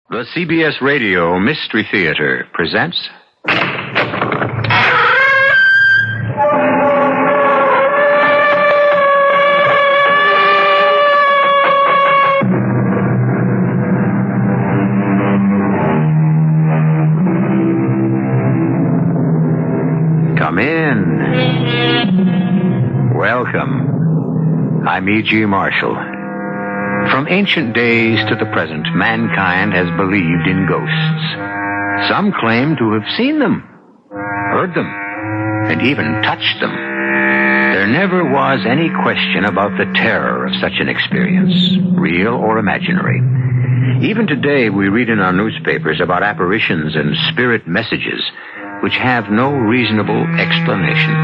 The CBS Radio Mystery Theater presents... Come in. Welcome. I'm E.G. Marshall. From ancient days to the present, mankind has believed in ghosts. Some claim to have seen them, heard them, and even touched them. There never was any question about the terror of such an experience, real or imaginary. Even today, we read in our newspapers about apparitions and spirit messages which have no reasonable explanation.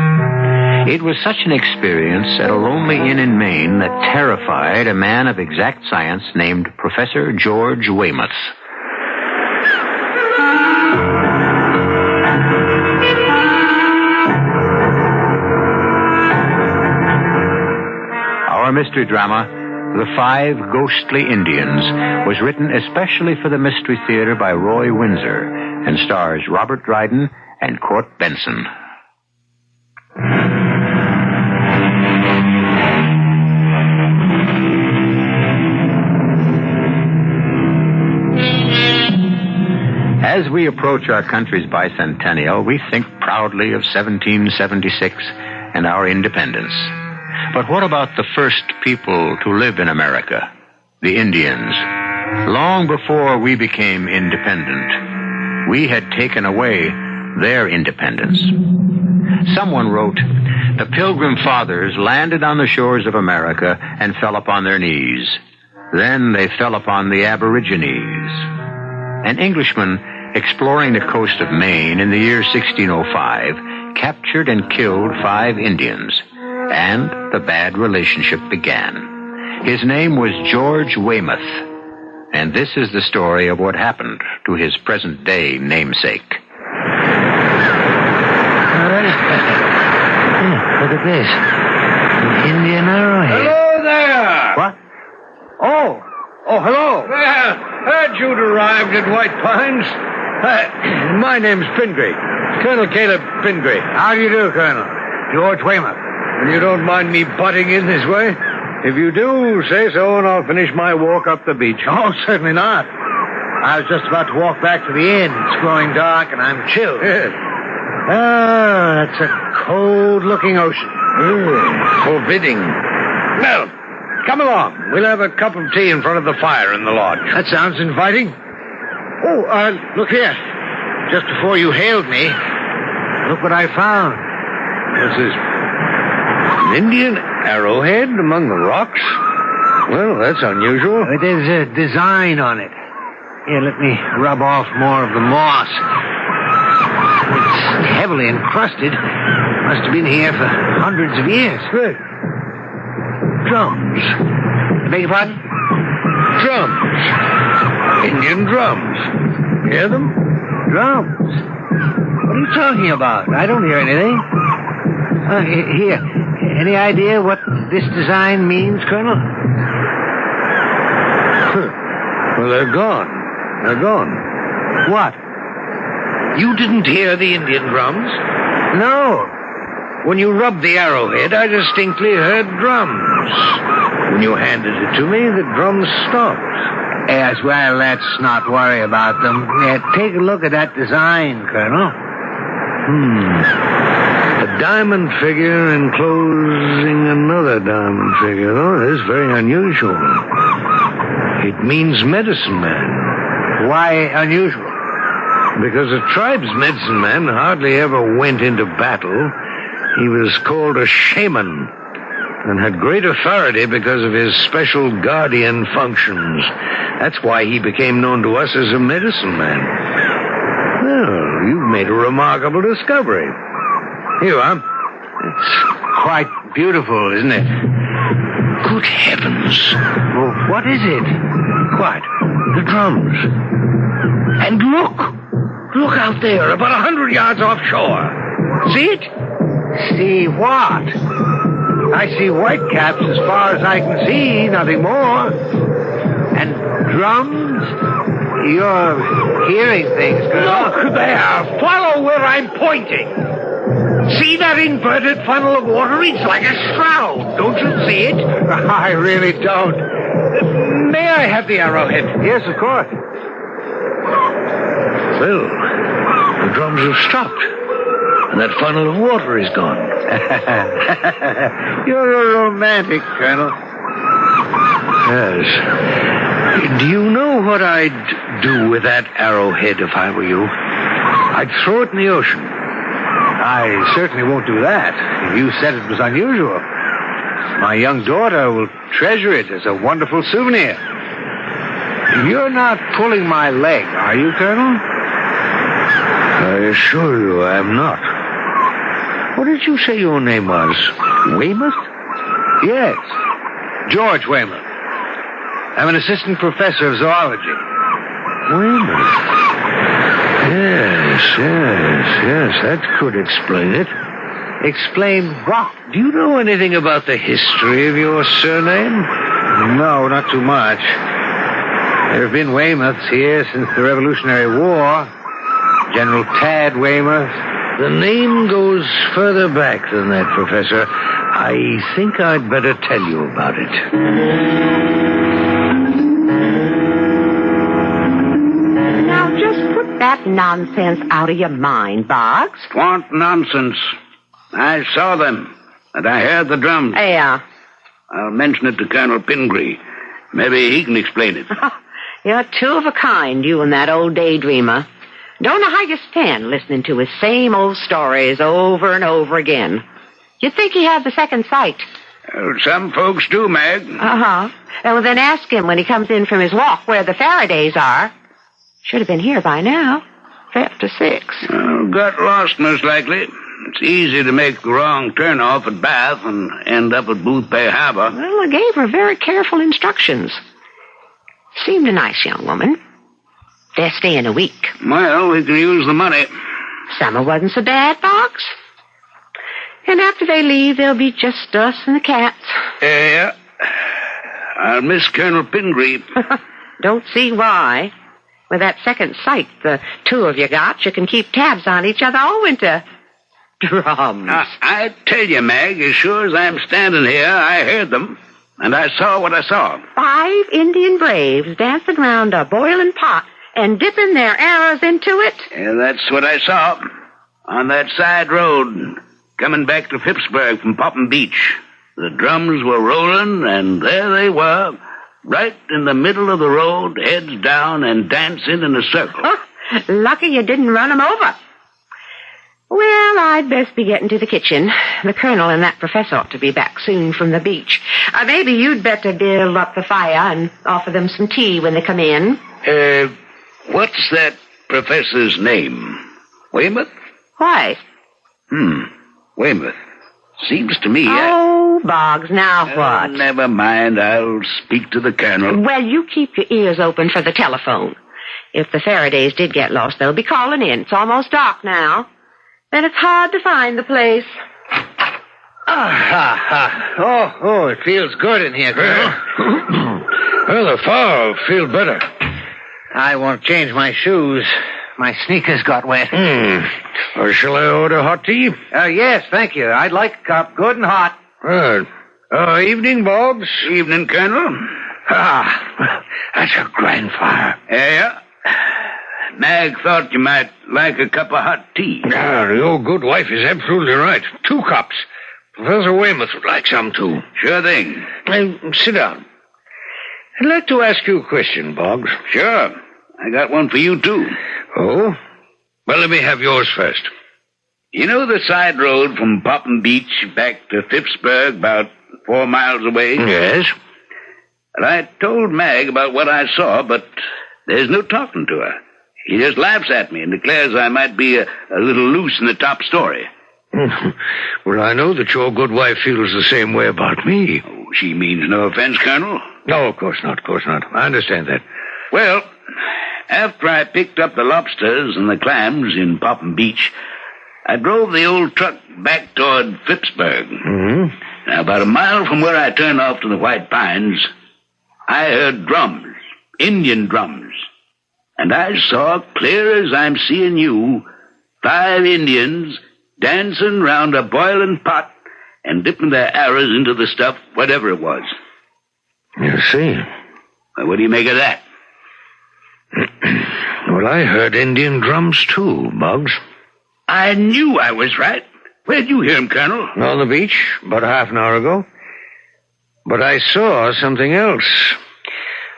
It was such an experience at a lonely inn in Maine that terrified a man of exact science named Professor George Weymouth. Our mystery drama, The Five Ghostly Indians, was written especially for the Mystery Theater by Roy Windsor and stars Robert Dryden and Court Benson. As we approach our country's bicentennial, we think proudly of 1776 and our independence. But what about the first people to live in America, the Indians? Long before we became independent, we had taken away their independence. Someone wrote, "The Pilgrim Fathers landed on the shores of America and fell upon their knees. Then they fell upon the Aborigines." An Englishman exploring the coast of Maine in the year 1605 captured and killed 5 Indians, and the bad relationship began. His name was George Weymouth, and this is the story of what happened to his present-day namesake. Look at this. An Indian arrowhead. Hello there! What? Oh, hello. Well, heard you'd arrived at White Pines. My name's Pingree. Colonel Caleb Pingree. How do you do, Colonel? George Weymouth. And you don't mind me butting in this way? If you do, say so, and I'll finish my walk up the beach. Oh, certainly not. I was just about to walk back to the inn. It's growing dark, and I'm chilled. Yes. Ah, that's a cold-looking ocean. Forbidding. Well, come along. We'll have a cup of tea in front of the fire in the lodge. That sounds inviting. Oh, look here. Just before you hailed me, look what I found. This is an Indian arrowhead among the rocks? Well, that's unusual. There's a design on it. Here, let me rub off more of the moss. It's heavily encrusted. Must have been here for hundreds of years. Good. Drums. I beg your pardon? Drums. Indian drums. Hear them? Drums? What are you talking about? I don't hear anything. Here. Any idea what this design means, Colonel? Well, they're gone. They're gone. What? You didn't hear the Indian drums? No. When you rubbed the arrowhead, I distinctly heard drums. When you handed it to me, the drums stopped. Yes, well, let's not worry about them. Take a look at that design, Colonel. A diamond figure enclosing another diamond figure. Oh, this is very unusual. It means medicine man. Why unusual? Because a tribe's medicine man hardly ever went into battle. He was called a shaman and had great authority because of his special guardian functions. That's why he became known to us as a medicine man. Well, you've made a remarkable discovery. Here you are. It's quite beautiful, isn't it? Good heavens. Well, what is it? What? The drums. And look! Look out there, about 100 yards offshore. See it? See what? I see whitecaps as far as I can see, nothing more. And drums? You're hearing things, Colonel. Look there. Follow where I'm pointing. See that inverted funnel of water? It's like a shroud. Don't you see it? I really don't. May I have the arrowhead? Yes, of course. Well, the drums have stopped. And that funnel of water is gone. You're a romantic, Colonel. Yes. Do you know what I'd do with that arrowhead if I were you? I'd throw it in the ocean. I certainly won't do that. You said it was unusual. My young daughter will treasure it as a wonderful souvenir. You're not pulling my leg, are you, Colonel? I assure you I'm not. What did you say your name was? Weymouth? Yes. George Weymouth. I'm an assistant professor of zoology. Weymouth? Yes. That could explain it. Explain what? Do you know anything about the history of your surname? No, not too much. There have been Weymouths here since the Revolutionary War. General Tad Weymouth. The name goes further back than that, Professor. I think I'd better tell you about it. Now, just put that nonsense out of your mind, Boggs. What nonsense? I saw them, and I heard the drums. Yeah. I'll mention it to Colonel Pingree. Maybe he can explain it. You're two of a kind, you and that old daydreamer. Don't know how you stand listening to his same old stories over and over again. You'd think he had the second sight. Well, some folks do, Mag. Uh-huh. Well, then ask him when he comes in from his walk where the Faradays are. Should have been here by now. After 6. Well, got lost, most likely. It's easy to make the wrong turn off at Bath and end up at Boothbay Harbor. Well, I gave her very careful instructions. Seemed a nice young woman. They're staying a week. Well, we can use the money. Summer wasn't so bad, Boggs. And after they leave, there'll be just us and the cats. Yeah. I'll miss Colonel Pingree. Don't see why. With that second sight the two of you got, you can keep tabs on each other all winter. Drums. I tell you, Mag, as sure as I'm standing here, I heard them. And I saw what I saw. 5 Indian braves dancing round a boiling pot and dipping their arrows into it. Yeah, that's what I saw. On that side road, coming back to Phippsburg from Popham Beach. The drums were rolling, and there they were, right in the middle of the road, heads down and dancing in a circle. Oh, lucky you didn't run them over. Well, I'd best be getting to the kitchen. The colonel and that professor ought to be back soon from the beach. Maybe you'd better build up the fire and offer them some tea when they come in. What's that professor's name? Weymouth? Why? Weymouth. Seems to me... Oh, Boggs, now what? Never mind. I'll speak to the colonel. Well, you keep your ears open for the telephone. If the Faradays did get lost, they'll be calling in. It's almost dark now. Then it's hard to find the place. Oh, it feels good in here, Colonel. Well, the fire will feel better. I won't change my shoes. My sneakers got wet. Or shall I order hot tea? Yes, thank you. I'd like a cup, good and hot. Right. Evening, Boggs. Evening, Colonel. That's a grand fire. Yeah. Mag thought you might like a cup of hot tea. Your good wife is absolutely right. 2 cups. Professor Weymouth would like some, too. Sure thing. Sit down. I'd like to ask you a question, Boggs. Sure. I got one for you, too. Oh? Well, let me have yours first. You know the side road from Popham Beach back to Phippsburg, about 4 miles away? Yes. Well, I told Mag about what I saw, but there's no talking to her. She just laughs at me and declares I might be a little loose in the top story. Well, I know that your good wife feels the same way about me. Oh, she means no offense, Colonel. No, of course not, I understand that. Well, after I picked up the lobsters and the clams in Popham Beach, I drove the old truck back toward Phippsburg. Mm-hmm. Now, about a mile from where I turned off to the White Pines, I heard drums, Indian drums. and I saw, clear as I'm seeing you, 5 Indians dancing round a boiling pot and dipping their arrows into the stuff, whatever it was. You see. Well, what do you make of that? Well, I heard Indian drums too, Boggs. I knew I was right. Where'd you hear him, Colonel? On the beach, about half an hour ago. But I saw something else.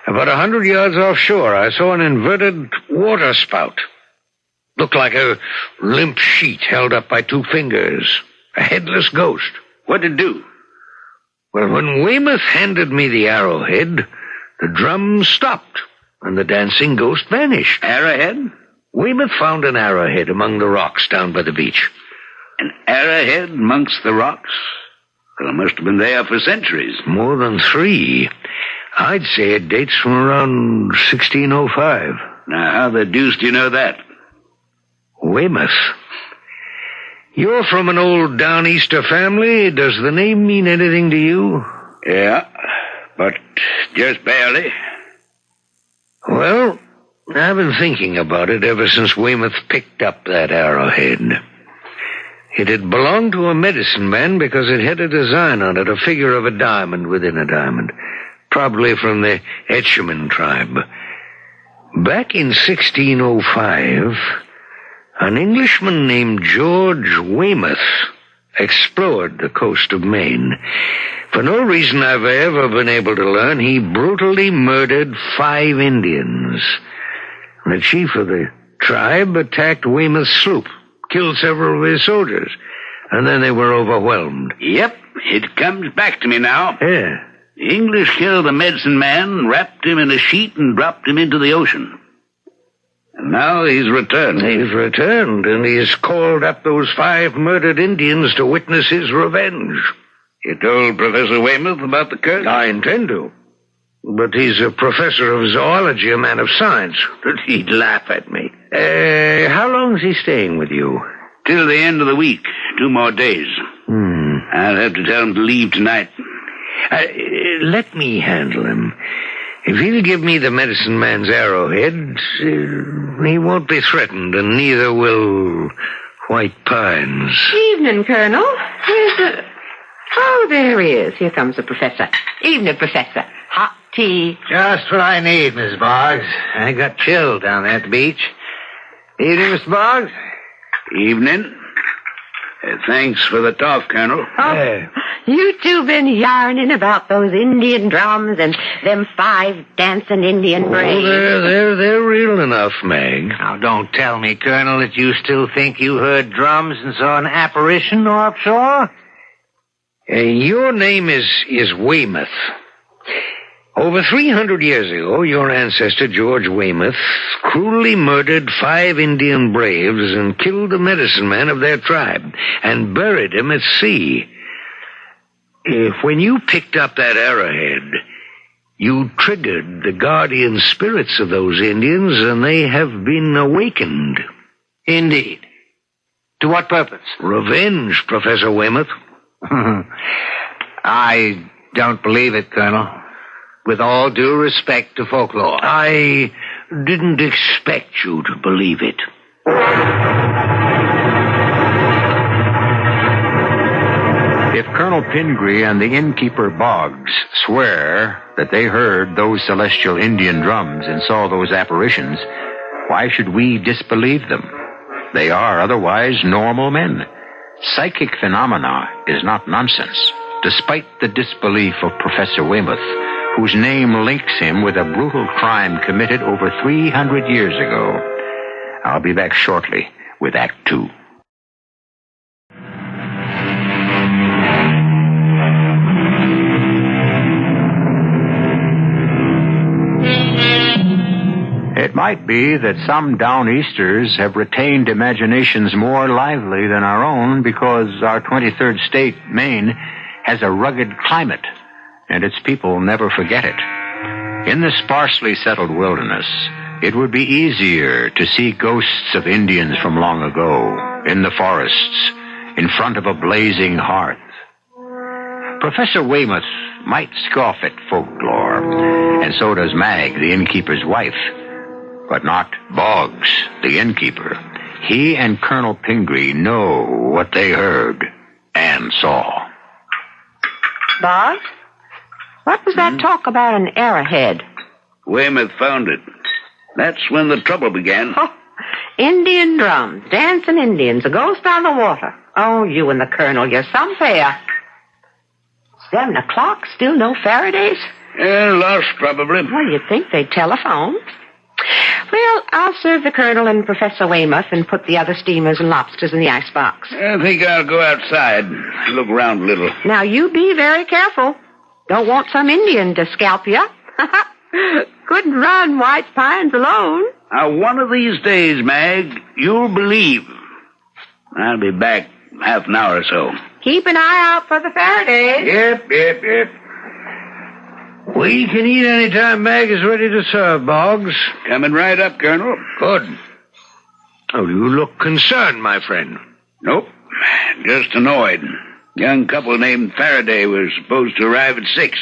About 100 yards offshore, I saw an inverted water spout. Looked like a limp sheet held up by 2 fingers. A headless ghost. What'd it do? Well, when Weymouth handed me the arrowhead, the drums stopped, and the dancing ghost vanished. Arrowhead? Weymouth found an arrowhead among the rocks down by the beach. An arrowhead amongst the rocks? Well, it must have been there for centuries. More than 3. I'd say it dates from around 1605. Now, how the deuce do you know that? Weymouth. You're from an old Downeaster family. Does the name mean anything to you? Yeah, but just barely. Well, I've been thinking about it ever since Weymouth picked up that arrowhead. It had belonged to a medicine man because it had a design on it, a figure of a diamond within a diamond, probably from the Etchemin tribe. Back in 1605, an Englishman named George Weymouth explored the coast of Maine. For no reason I've ever been able to learn, he brutally murdered 5 Indians. The chief of the tribe attacked Weymouth's sloop, killed several of his soldiers, and then they were overwhelmed. Yep, it comes back to me now. Yeah. The English killed the medicine man, wrapped him in a sheet, and dropped him into the ocean. And now he's returned. He's returned, and he's called up those 5 murdered Indians to witness his revenge. You told Professor Weymouth about the curse? I intend to. But he's a professor of zoology, a man of science. He'd laugh at me. How long's he staying with you? Till the end of the week. 2 more days. I'll have to tell him to leave tonight. Let me handle him. If he'll give me the medicine man's arrowhead, he won't be threatened, and neither will White Pines. Evening, Colonel. Where's the... Oh, there he is. Here comes the professor. Evening, Professor. Hot tea. Just what I need, Miss Boggs. I got chilled down there at the beach. Evening, Miss Boggs. Evening. Thanks for the talk, Colonel. Oh, you two been yarning about those Indian drums and them 5 dancing Indian braves. Oh, they're real enough, Meg. Now, don't tell me, Colonel, that you still think you heard drums and saw an apparition offshore? Your name is Weymouth. Over 300 years ago, your ancestor, George Weymouth, cruelly murdered 5 Indian braves and killed the medicine man of their tribe and buried him at sea. When you picked up that arrowhead, you triggered the guardian spirits of those Indians, and they have been awakened. Indeed. To what purpose? Revenge, Professor Weymouth. I don't believe it, Colonel. With all due respect to folklore. I didn't expect you to believe it. If Colonel Pingree and the innkeeper Boggs swear that they heard those celestial Indian drums and saw those apparitions, why should we disbelieve them? They are otherwise normal men. Psychic phenomena is not nonsense, despite the disbelief of Professor Weymouth, whose name links him with a brutal crime committed over 300 years ago. I'll be back shortly with Act 2. It might be that some Downeasters have retained imaginations more lively than our own because our 23rd state, Maine, has a rugged climate, and its people never forget it. In the sparsely settled wilderness, it would be easier to see ghosts of Indians from long ago, in the forests, in front of a blazing hearth. Professor Weymouth might scoff at folklore, and so does Mag, the innkeeper's wife. But not Boggs, the innkeeper. He and Colonel Pingree know what they heard and saw. Boggs? What was that talk about an arrowhead? Weymouth found it. That's when the trouble began. Oh, Indian drums, dancing Indians, a ghost on the water. Oh, you and the Colonel, you're some pair. 7 o'clock, still no Faradays? Lost, probably. Well, you'd think they'd telephone. Well, I'll serve the Colonel and Professor Weymouth and put the other steamers and lobsters in the icebox. I think I'll go outside, look around a little. Now, you be very careful. Don't want some Indian to scalp you. Couldn't run White Pines alone. Now, one of these days, Mag, you'll believe. I'll be back half an hour or so. Keep an eye out for the Faradays. Yep. We can eat any time Mag is ready to serve, Boggs. Coming right up, Colonel. Good. Oh, you look concerned, my friend. Nope. Just annoyed. Young couple named Faraday was supposed to arrive at 6.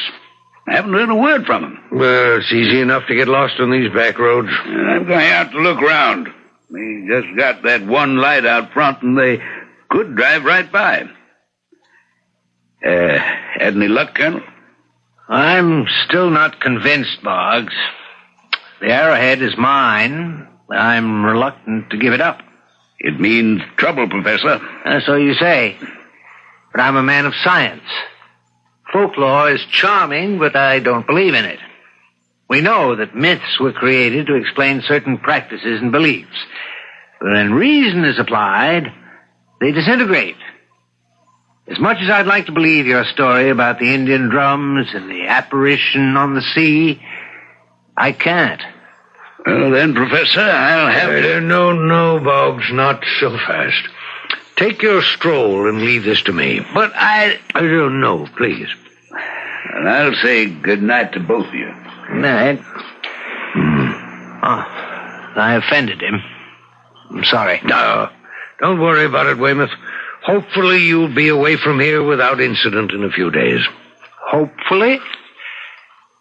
I haven't heard a word from him. Well, it's easy enough to get lost on these back roads. I'm going out to look around. They just got that one light out front, and they could drive right by. Had any luck, Colonel? I'm still not convinced, Boggs. The arrowhead is mine. I'm reluctant to give it up. It means trouble, Professor. So you say. But I'm a man of science. Folklore is charming, but I don't believe in it. We know that myths were created to explain certain practices and beliefs. But when reason is applied, they disintegrate. As much as I'd like to believe your story about the Indian drums and the apparition on the sea, I can't. Well, then, Professor, I'll have to... No, Boggs, not so fast. Take your stroll and leave this to me. But I don't know, please. And I'll say good night to both of you. Night. Oh, I offended him. I'm sorry. No, don't worry about it, Weymouth. Hopefully you'll be away from here without incident in a few days. Hopefully?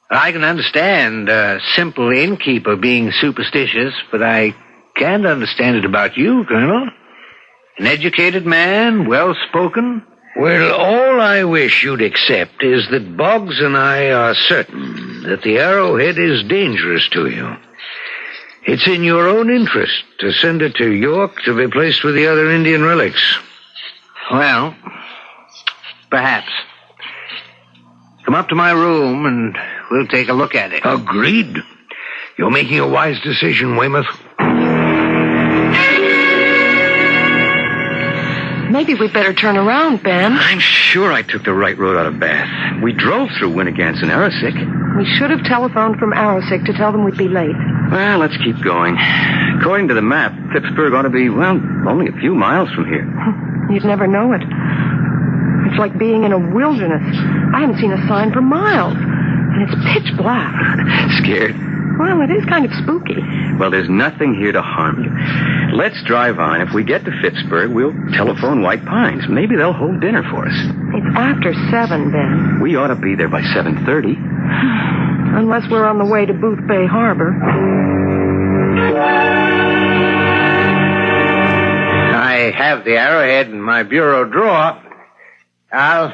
I can understand a simple innkeeper being superstitious, but I can't understand it about you, Colonel. An educated man, well-spoken. Well, all I wish you'd accept is that Boggs and I are certain that the arrowhead is dangerous to you. It's in your own interest to send it to York to be placed with the other Indian relics. Well, perhaps. Come up to my room and we'll take a look at it. Agreed. You're making a wise decision, Weymouth. Maybe we'd better turn around, Ben. I'm sure I took the right road out of Bath. We drove through Winnegans and Arrowsick. We should have telephoned from Arrowsick to tell them we'd be late. Well, let's keep going. According to the map, Phippsburg ought to be, only a few miles from here. You'd never know it. It's like being in a wilderness. I haven't seen a sign for miles. And it's pitch black. Scared? Well, it is kind of spooky. Well, there's nothing here to harm you. Let's drive on. If we get to Phippsburg, we'll telephone White Pines. Maybe they'll hold dinner for us. It's after 7, Ben. We ought to be there by 7:30. Unless we're on the way to Booth Bay Harbor. I have the arrowhead in my bureau drawer. I'll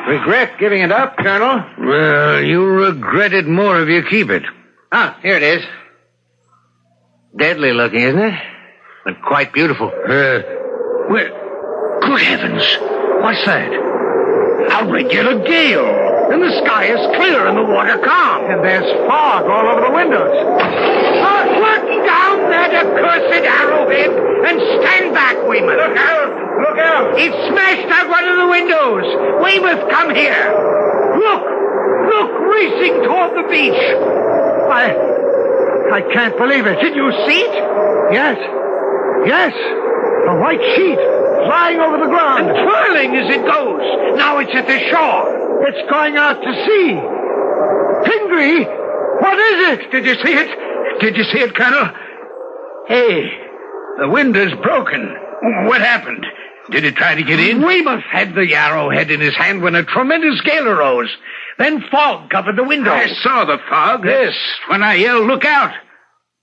regret giving it up, Colonel. Well, you'll regret it more if you keep it. Ah, here it is. Deadly looking, isn't it? But quite beautiful. Well, good heavens. What's that? A regular gale. And the sky is clear and the water calm. And there's fog all over the windows. Put down that accursed arrowhead and stand back, Weymouth. Look out! Look out! It smashed out one of the windows. Weymouth, come here. Look, racing toward the beach. I can't believe it. Did you see it? Yes. A white sheet flying over the ground. And twirling as it goes. Now it's at the shore. It's going out to sea. Pingree, what is it? Did you see it? Did you see it, Colonel? Hey, the window's broken. What happened? Did it try to get in? Weymouth had the arrowhead in his hand when a tremendous gale arose. Then fog covered the window. I saw the fog. Yes, when I yelled, look out.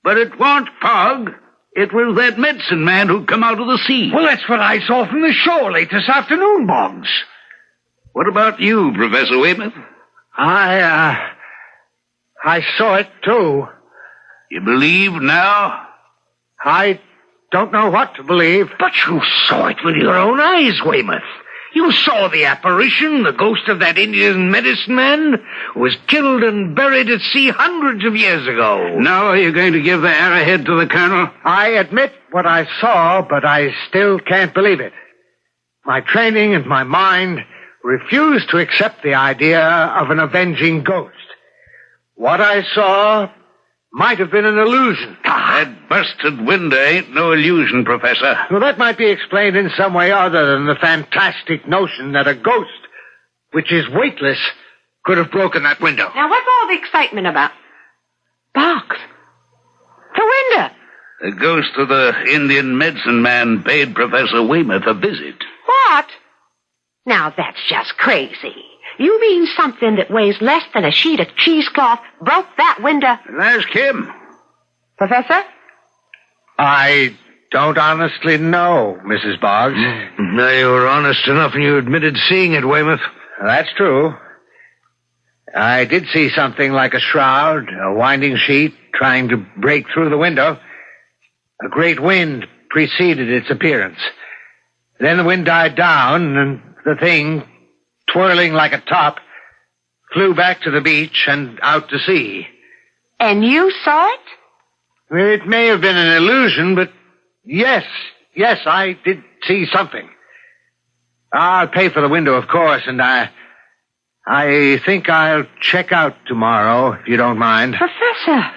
But it warn't fog. It was that medicine man who come out of the sea. Well, that's what I saw from the shore late this afternoon, Boggs. What about you, Professor Weymouth? I saw it, too. You believe now? I don't know what to believe. But you saw it with your own eyes, Weymouth. You saw the apparition, the ghost of that Indian medicine man who was killed and buried at sea hundreds of years ago. Now are you going to give the arrowhead to the colonel? I admit what I saw, but I still can't believe it. My training and my mind refuse to accept the idea of an avenging ghost. What I saw might have been an illusion. That busted window ain't no illusion, Professor. Well, that might be explained in some way other than the fantastic notion that a ghost, which is weightless, could have broken that window. Now, what's all the excitement about? Boggs. The window. The ghost of the Indian medicine man paid Professor Weymouth a visit. What? Now, that's just crazy. You mean something that weighs less than a sheet of cheesecloth broke that window? Ask him. Professor? I don't honestly know, Mrs. Boggs. Now, you were honest enough and you admitted seeing it, Weymouth. That's true. I did see something like a shroud, a winding sheet, trying to break through the window. A great wind preceded its appearance. Then the wind died down, and the thing, twirling like a top, flew back to the beach and out to sea. And you saw it? It may have been an illusion, but yes, I did see something. I'll pay for the window, of course, and I think I'll check out tomorrow, if you don't mind. Professor,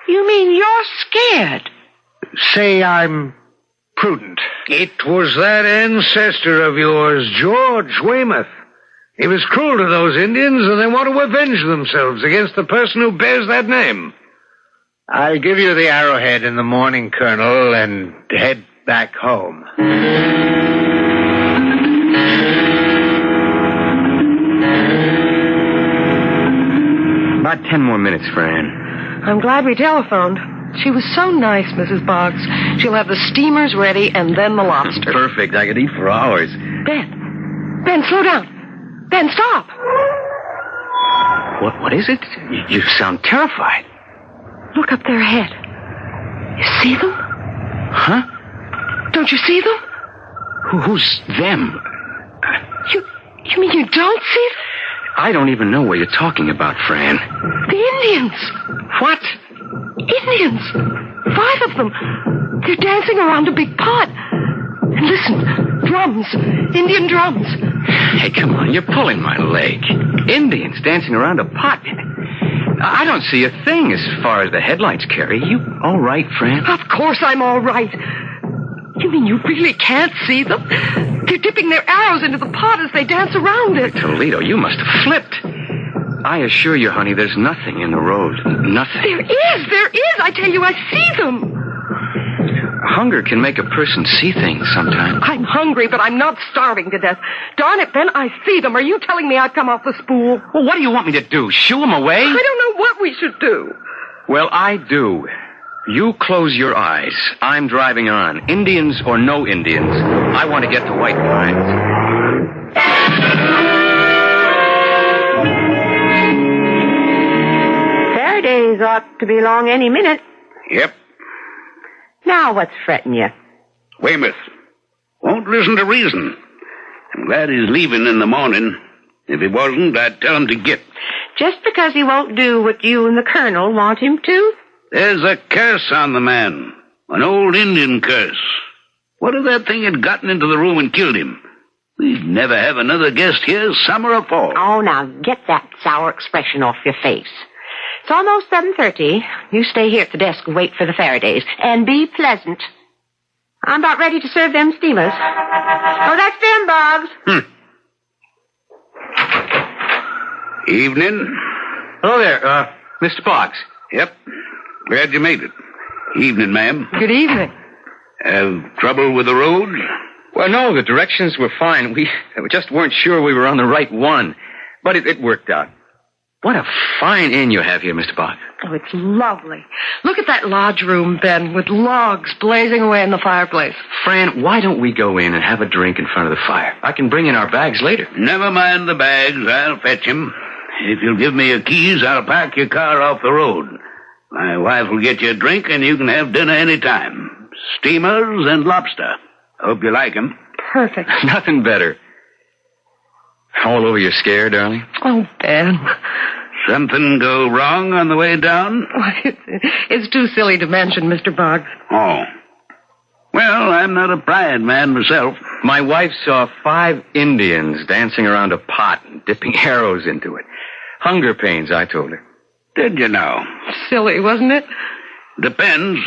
you mean you're scared? Say I'm prudent. It was that ancestor of yours, George Weymouth. He was cruel to those Indians, and they want to avenge themselves against the person who bears that name. I'll give you the arrowhead in the morning, Colonel, and head back home. About 10 more minutes, Fran. I'm glad we telephoned. She was so nice, Mrs. Boggs. She'll have the steamers ready and then the lobster. Perfect. I could eat for hours. Ben, slow down. Ben, stop. What is it? You sound terrified. Look up their head. You see them? Huh? Don't you see them? Who's them? You mean you don't see them? I don't even know what you're talking about, Fran. The Indians. What? Indians. 5 of them. They're dancing around a big pot. And listen, drums. Indian drums. Hey, come on, you're pulling my leg. Indians dancing around a pot. I don't see a thing as far as the headlights carry. You all right, Fran? Of course I'm all right. You mean you really can't see them? They're dipping their arrows into the pot as they dance around it. Toledo, you must have flipped. I assure you, honey, there's nothing in the road. Nothing. There is. I tell you, I see them. Hunger can make a person see things sometimes. I'm hungry, but I'm not starving to death. Darn it, Ben, I see them. Are you telling me I've come off the spool? Well, what do you want me to do? Shoo them away? I don't know what we should do. Well, I do. You close your eyes. I'm driving on. Indians or no Indians, I want to get to White Pines. Faraday's ought to be along any minute. Yep. Now what's fretting you? Weymouth won't listen to reason. I'm glad he's leaving in the morning. If he wasn't, I'd tell him to get. Just because he won't do what you and the colonel want him to? There's a curse on the man. An old Indian curse. What if that thing had gotten into the room and killed him? We'd never have another guest here, summer or fall. Oh, now get that sour expression off your face. It's almost 7:30. You stay here at the desk and wait for the Faradays. And be pleasant. I'm about ready to serve them steamers. Oh, that's them, Boggs. Evening. Hello there, Mr. Boggs. Yep. Glad you made it. Evening, ma'am. Good evening. Have trouble with the road? Well, no, the directions were fine. We just weren't sure we were on the right one. But it worked out. What a fine inn you have here, Mr. Boggs. Oh, it's lovely. Look at that lodge room, Ben, with logs blazing away in the fireplace. Fran, why don't we go in and have a drink in front of the fire? I can bring in our bags later. Never mind the bags. I'll fetch him. If you'll give me your keys, I'll park your car off the road. My wife will get you a drink, and you can have dinner any time. Steamers and lobster. Hope you like 'em. Perfect. Nothing better. All over your scare, darling? Oh, Ben. Something go wrong on the way down? It's too silly to mention, Mr. Boggs. Oh. Well, I'm not a pride man myself. My wife saw 5 Indians dancing around a pot and dipping arrows into it. Hunger pains, I told her. Did you know? Silly, wasn't it? Depends.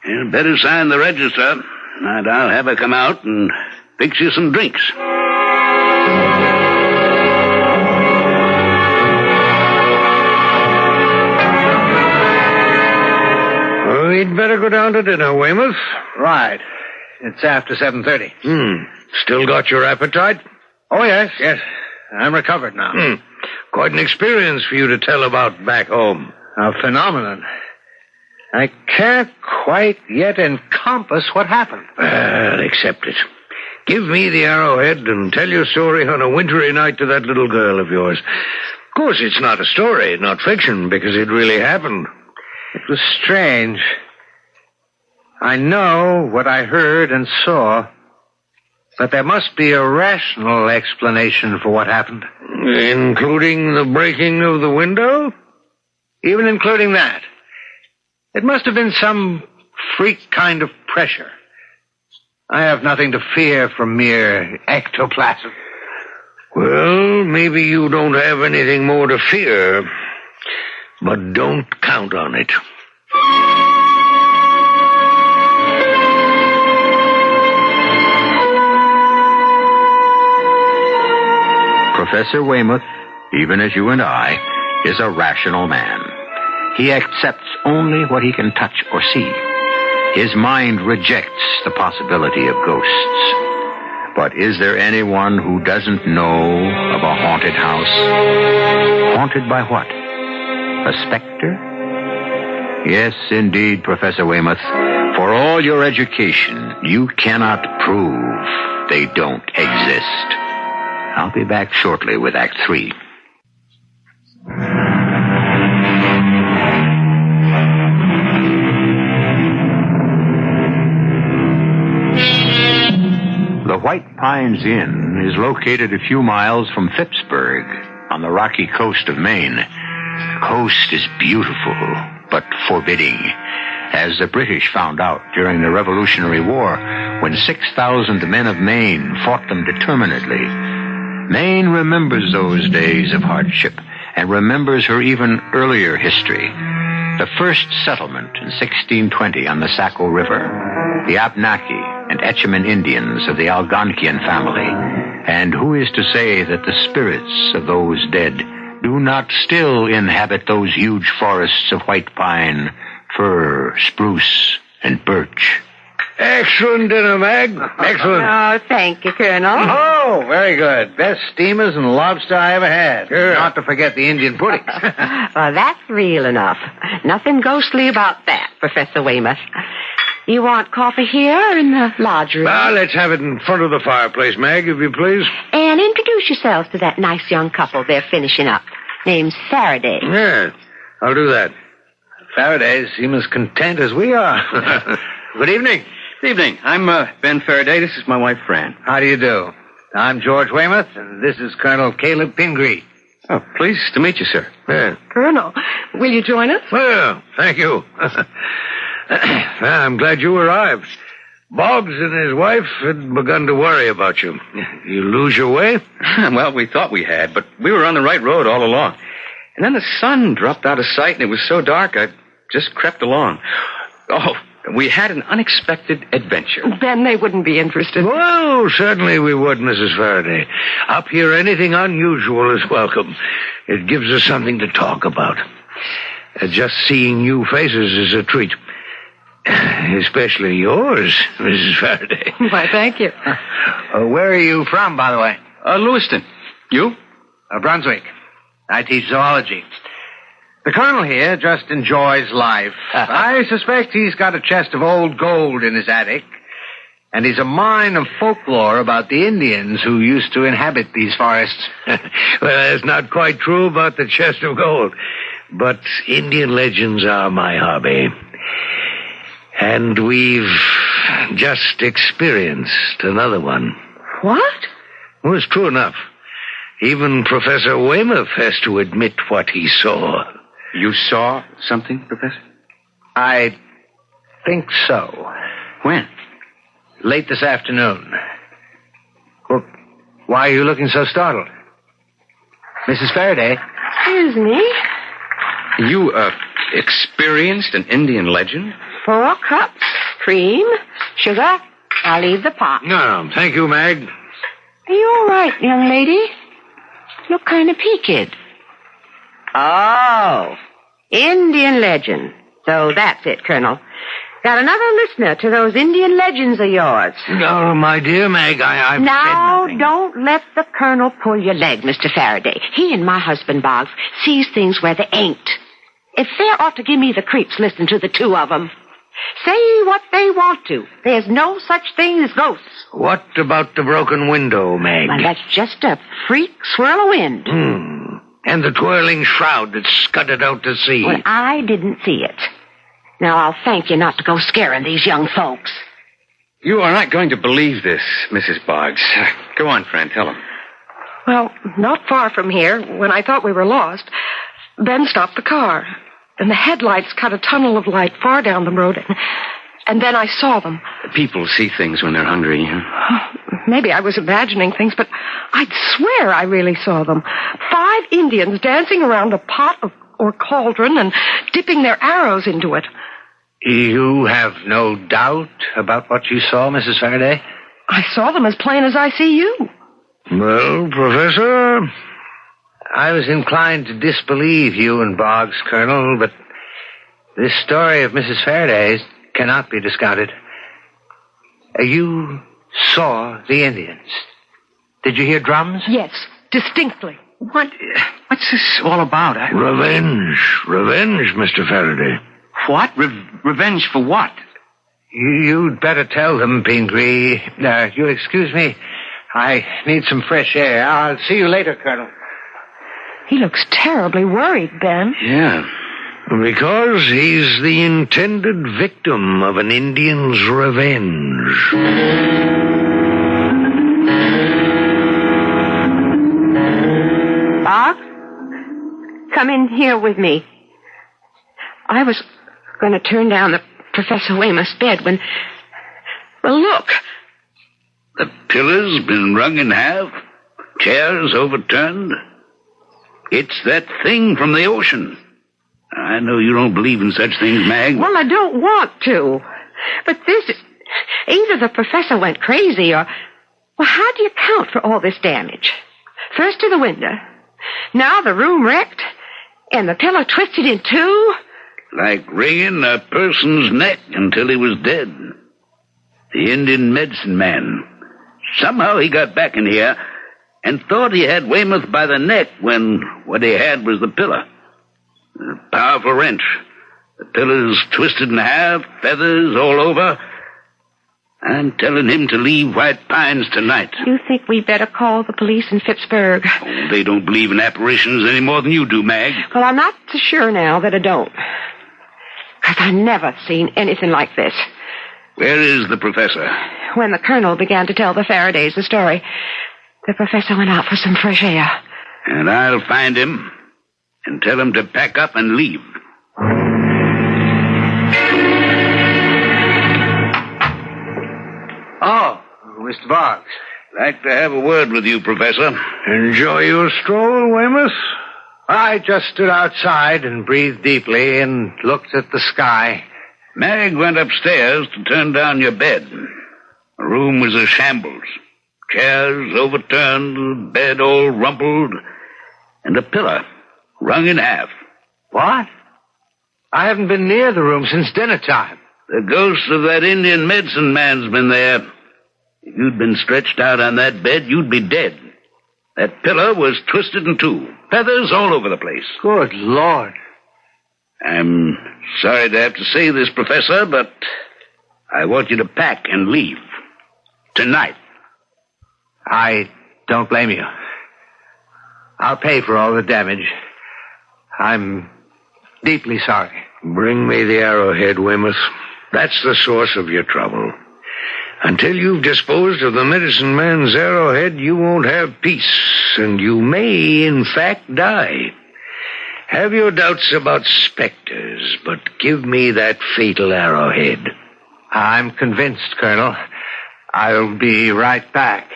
You'd better sign the register, and I'll have her come out and fix you some drinks. We'd better go down to dinner, Weymouth. Right. It's after 7:30. Still got your appetite? Oh, yes. I'm recovered now. Quite an experience for you to tell about back home. A phenomenon. I can't quite yet encompass what happened. Well, accept it. Give me the arrowhead and tell your story on a wintry night to that little girl of yours. Of course, it's not a story, not fiction, because it really happened. It was strange. I know what I heard and saw, but there must be a rational explanation for what happened. Including the breaking of the window? Even including that. It must have been some freak kind of pressure. I have nothing to fear from mere ectoplasm. Well, maybe you don't have anything more to fear, but don't count on it. Professor Weymouth, even as you and I, is a rational man. He accepts only what he can touch or see. His mind rejects the possibility of ghosts. But is there anyone who doesn't know of a haunted house? Haunted by what? A specter? Yes, indeed, Professor Weymouth. For all your education, you cannot prove they don't exist. I'll be back shortly with Act 3. The White Pines Inn is located a few miles from Phippsburg on the rocky coast of Maine. The coast is beautiful, but forbidding, as the British found out during the Revolutionary War when 6,000 men of Maine fought them determinedly. Maine remembers those days of hardship and remembers her even earlier history. The first settlement in 1620 on the Saco River, the Abnaki and Etchemin Indians of the Algonquian family. And who is to say that the spirits of those dead do not still inhabit those huge forests of white pine, fir, spruce, and birch? Excellent dinner, Mag. Excellent. Oh, thank you, Colonel. Oh, very good. Best steamers and lobster I ever had. Sure. Not to forget the Indian pudding. Well, that's real enough. Nothing ghostly about that, Professor Weymouth. You want coffee here or in the lodge room? Let's have it in front of the fireplace, Mag, if you please. And introduce yourselves to that nice young couple they're finishing up. Name's Faraday. Yeah, I'll do that. Faradays seem as content as we are. Good evening. Good evening. I'm Ben Faraday. This is my wife, Fran. How do you do? I'm George Weymouth, and this is Colonel Caleb Pingree. Oh, pleased to meet you, sir. Yeah. Colonel, will you join us? Well, thank you. I'm glad you arrived. Boggs and his wife had begun to worry about you. You lose your way? Well, we thought we had, but we were on the right road all along. And then the sun dropped out of sight, and it was so dark, I just crept along. Oh, we had an unexpected adventure. Ben, they wouldn't be interested. Well, certainly we would, Mrs. Faraday. Up here, anything unusual is welcome. It gives us something to talk about. Just seeing new faces is a treat. Especially yours, Mrs. Faraday. Why, thank you. Where are you from, by the way? Lewiston. You? Brunswick. I teach zoology. The colonel here just enjoys life. I suspect he's got a chest of old gold in his attic, and he's a mine of folklore about the Indians who used to inhabit these forests. Well, that's not quite true about the chest of gold, but Indian legends are my hobby. And we've just experienced another one. What? Well, it's true enough. Even Professor Weymouth has to admit what he saw. You saw something, Professor? I think so. When? Late this afternoon. Well, why are you looking so startled? Mrs. Faraday? Excuse me. You, experienced an Indian legend? 4 cups, cream, sugar. I'll leave the pot. No, thank you, Mag. Are you all right, young lady? Look kind of peaked. Oh, Indian legend. So that's it, Colonel. Got another listener to those Indian legends of yours. No, my dear Mag, I've said Now, nothing. don't let the Colonel pull your leg, Mr. Faraday. He and my husband, Boggs, sees things where they ain't. If they ought to give me the creeps, listen to the two of them. Say what they want to. There's no such thing as ghosts. What about the broken window, Mag? Well, that's just a freak swirl of wind. And the twirling shroud that scudded out to sea. Well, I didn't see it. Now, I'll thank you not to go scaring these young folks. You are not going to believe this, Mrs. Boggs. Go on, friend, tell him. Well, not far from here, when I thought we were lost, Ben stopped the car, and the headlights cut a tunnel of light far down the road, and then I saw them. People see things when they're hungry. Maybe I was imagining things, but I'd swear I really saw them. 5 Indians dancing around a pot or cauldron and dipping their arrows into it. You have no doubt about what you saw, Mrs. Faraday? I saw them as plain as I see you. Well, Professor, I was inclined to disbelieve you and Boggs, Colonel, but this story of Mrs. Faraday's cannot be discounted. You saw the Indians. Did you hear drums? Yes, distinctly. What's this all about? revenge, Mr. Faraday. What? Revenge for what? You'd better tell them, Pingree. You'll excuse me. I need some fresh air. I'll see you later, Colonel. He looks terribly worried, Ben. Yeah. Because he's the intended victim of an Indian's revenge. Boggs, come in here with me. I was going to turn down the Professor Weymouth's bed when... Well, look. The pillar's been wrung in half, chairs overturned. It's that thing from the ocean. I know you don't believe in such things, Mag. Well, I don't want to. But this is... Either the professor went crazy or... Well, how do you account for all this damage? First to the window. Now the room wrecked. And the pillar twisted in two. Like wringing a person's neck until he was dead. The Indian medicine man. Somehow he got back in here and thought he had Weymouth by the neck when what he had was the pillar. A powerful wrench. The pillar's twisted in half, feathers all over. I'm telling him to leave White Pines tonight. You think we better call the police in Phippsburg? Oh, they don't believe in apparitions any more than you do, Mag. Well, I'm not so sure now that I don't. Because I've never seen anything like this. Where is the professor? When the colonel began to tell the Faradays the story, the professor went out for some fresh air. And I'll find him and tell him to pack up and leave. Oh, Mr. Boggs. Like to have a word with you, Professor. Enjoy your stroll, Weymouth? I just stood outside and breathed deeply and looked at the sky. Mag went upstairs to turn down your bed. The room was a shambles. Chairs overturned, the bed all rumpled, and the pillar wrung in half. What? I haven't been near the room since dinner time. The ghost of that Indian medicine man's been there. If you'd been stretched out on that bed, you'd be dead. That pillar was twisted in two. Feathers all over the place. Good Lord. I'm sorry to have to say this, Professor, but I want you to pack and leave. Tonight. I don't blame you. I'll pay for all the damage. I'm deeply sorry. Bring me the arrowhead, Weymouth. That's the source of your trouble. Until you've disposed of the medicine man's arrowhead, you won't have peace, and you may, in fact, die. Have your doubts about specters, but give me that fatal arrowhead. I'm convinced, Colonel. I'll be right back.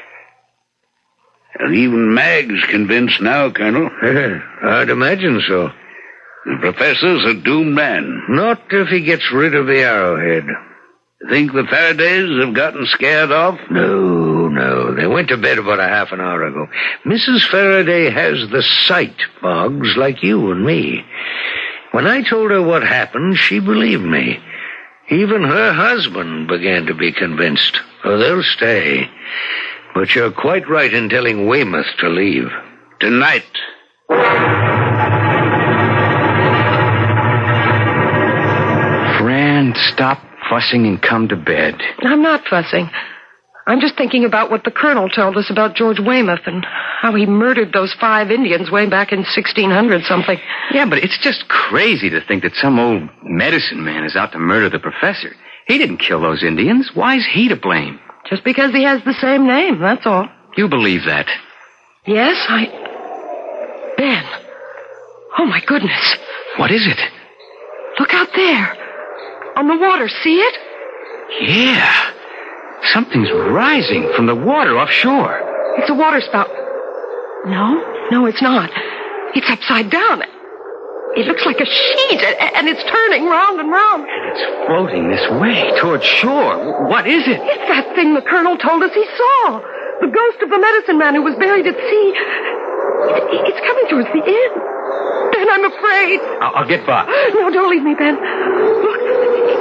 And even Mag's convinced now, Colonel. I'd imagine so. The professor's a doomed man. Not if he gets rid of the arrowhead. Think the Faradays have gotten scared off? No. They went to bed about a half an hour ago. Mrs. Faraday has the sight, Boggs, like you and me. When I told her what happened, she believed me. Even her husband began to be convinced. Oh, they'll stay. But you're quite right in telling Weymouth to leave. Tonight. Fran, stop fussing and come to bed. I'm not fussing. I'm just thinking about what the colonel told us about George Weymouth and how he murdered those 5 Indians way back in 1600-something. Yeah, but it's just crazy to think that some old medicine man is out to murder the professor. He didn't kill those Indians. Why's he to blame? Just because he has the same name, that's all. You believe that? Yes, Ben. Oh, my goodness. What is it? Look out there. On the water, see it? Yeah. Something's rising from the water offshore. It's a water spout. No, it's not. It's upside down. It looks like a sheet, and it's turning round and round. And it's floating this way, towards shore. What is it? It's that thing the colonel told us he saw. The ghost of the medicine man who was buried at sea. It's coming towards the end. Ben, I'm afraid. I'll get Bob. No, don't leave me, Ben. Look,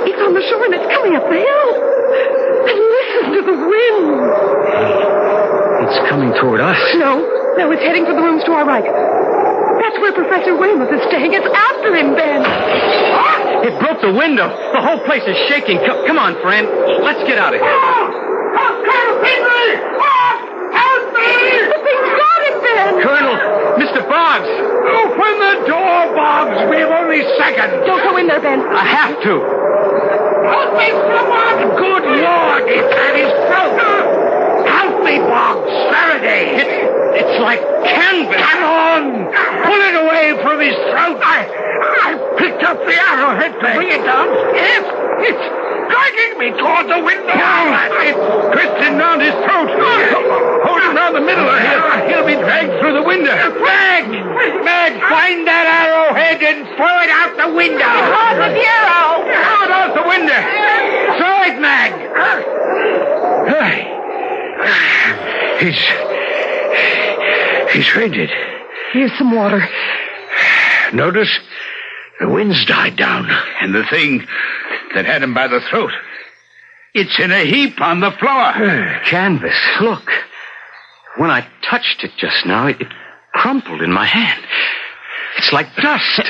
it's on the shore, and it's coming up the hill. And listen to the wind. It's coming toward us. No, it's heading for the rooms to our right. That's where Professor Weymouth is staying. It's after him, Ben. It broke the window. The whole place is shaking. Come on, friend. Let's get out of here. Colonel Pingree! Help me! The thing's got it, Ben. Colonel, Mr. Boggs. Open the door, Boggs. We have only seconds. Don't go in there, Ben. I have to. Help me, someone! Good Lord, it's at his throat. Help me, Boggs. Faraday. It's like canvas. Come on. Pull it away from his throat. I picked up the arrowhead to bring it down. Yes, it's dragging me toward the window. It's twisting round his throat. Hold him round the middle of here. He'll be dragged through the window. Meg, find that arrowhead and throw it out the window. Hold the arrow. Throw it out the window. Throw it, Mag. He's fainted. Here's some water. Notice the wind's died down. And the thing that had him by the throat, it's in a heap on the floor. Canvas. Look. When I touched it just now, it crumpled in my hand. It's like dust.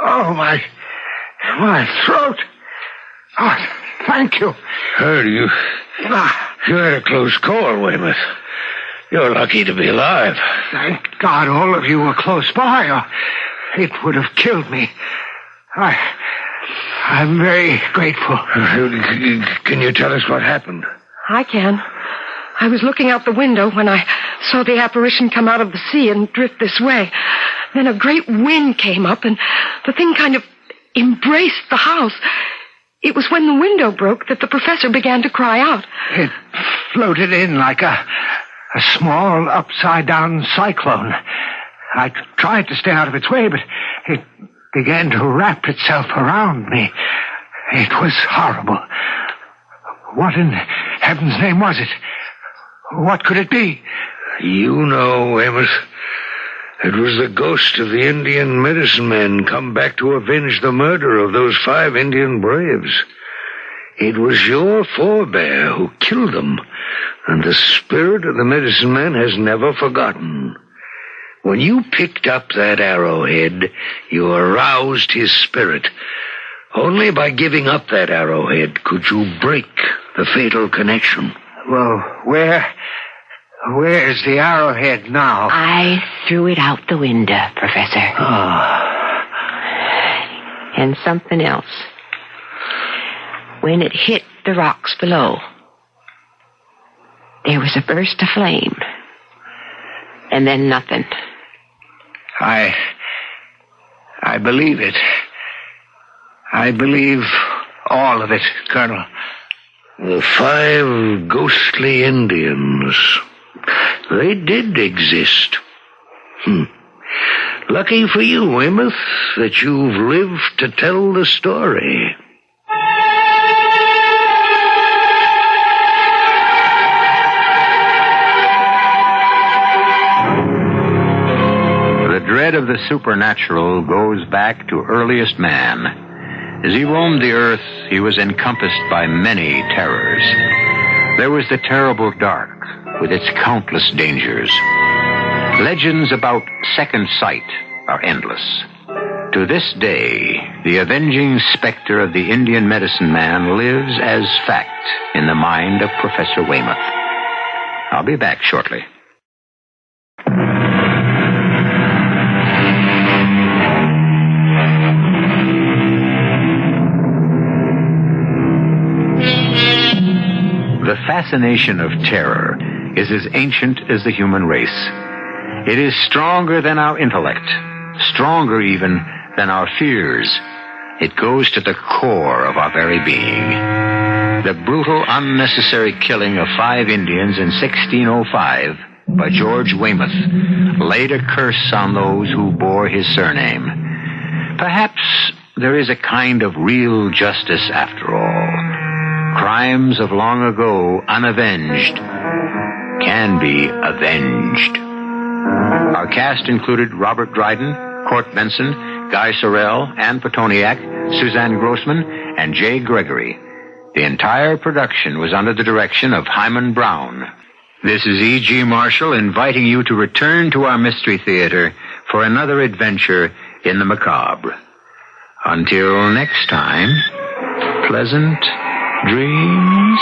Oh, my throat. Oh, thank you. Heard you. You had a close call, Weymouth. You're lucky to be alive. Thank God all of you were close by, or it would have killed me. I'm very grateful. Can you tell us what happened? I can. I was looking out the window when I saw the apparition come out of the sea and drift this way. Then a great wind came up, and the thing kind of embraced the house. It was when the window broke that the professor began to cry out. It floated in like a small upside-down cyclone. I tried to stay out of its way, but it began to wrap itself around me. It was horrible. What in heaven's name was it? What could it be? You know, Weymouth. It was the ghost of the Indian medicine man come back to avenge the murder of those 5 Indian braves. It was your forebear who killed them, and the spirit of the medicine man has never forgotten. When you picked up that arrowhead, you aroused his spirit. Only by giving up that arrowhead could you break the fatal connection. Well, where's the arrowhead now? I threw it out the window, Professor. And something else. When it hit the rocks below, there was a burst of flame. And then nothing. I believe it. I believe all of it, Colonel. The 5 ghostly Indians. They did exist. Lucky for you, Weymouth, that you've lived to tell the story. The dread of the supernatural goes back to earliest man. As he roamed the earth, he was encompassed by many terrors. There was the terrible dark, with its countless dangers. Legends about second sight are endless. To this day, the avenging specter of the Indian medicine man lives as fact in the mind of Professor Weymouth. I'll be back shortly. The fascination of terror is as ancient as the human race. It is stronger than our intellect, stronger even than our fears. It goes to the core of our very being. The brutal, unnecessary killing of 5 Indians in 1605 by George Weymouth laid a curse on those who bore his surname. Perhaps there is a kind of real justice after all. Crimes of long ago, unavenged, can be avenged. Our cast included Robert Dryden, Court Benson, Guy Sorrell, Ann Petoniak, Suzanne Grossman, and Jay Gregory. The entire production was under the direction of Hyman Brown. This is E.G. Marshall inviting you to return to our Mystery Theater for another adventure in the macabre. Until next time, pleasant dreams.